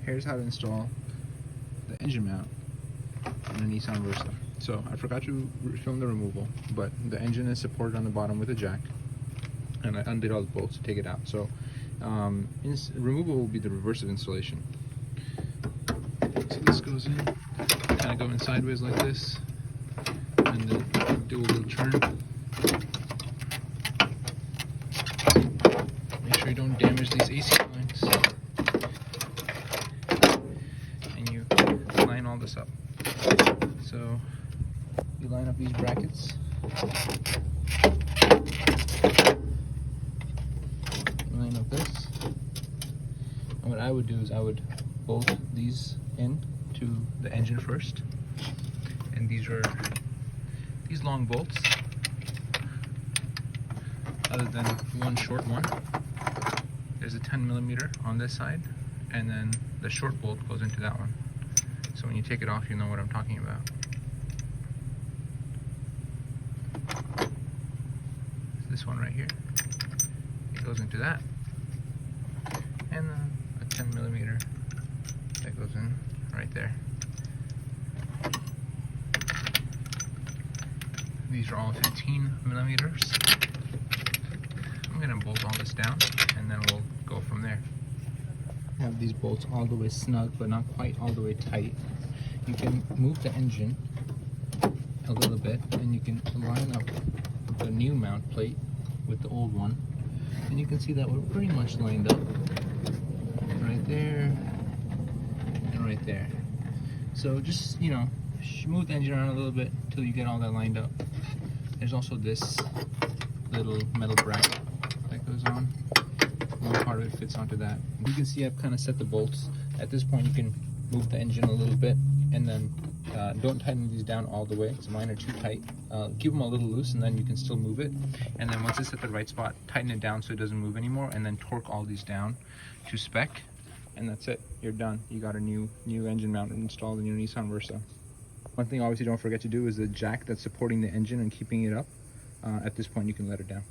here's how to install the engine mount in a Nissan Versa. So I forgot to film the removal, but the engine is supported on the bottom with a jack, and I undid all the bolts to take it out. So removal will be the reverse of installation. So this goes in, kind of go in sideways like this, and then do a little turn. Make sure you don't damage these AC lines. And you line all this up. So you line up these brackets. Line up this. And what I would do is I would bolt these in to the engine first. And these are these long bolts, other than one short one. There's a 10mm on this side, and then the short bolt goes into that one. So when you take it off, you know what I'm talking about. This one right here, it goes into that, and then a 10mm that goes in right there. These are all 15mm. I'm gonna bolt all this down, and then we'll go from there. I have these bolts all the way snug, but not quite all the way tight. You can move the engine a little bit, and you can line up the new mount plate with the old one, and you can see that we're pretty much lined up right there and right there. So just, you know, move the engine around a little bit until you get all that lined up. There's also this little metal bracket that goes on. One part of it fits onto that. You can see I've kind of set the bolts. At this point you can move the engine a little bit, and then don't tighten these down all the way, so mine are too tight. Keep them a little loose, and then you can still move it. And then once it's at the right spot, tighten it down so it doesn't move anymore, and then torque all these down to spec, and that's it. You're done. You got a new engine mount installed in your Nissan Versa. One thing obviously don't forget to do is the jack that's supporting the engine and keeping it up. At this point you can let it down.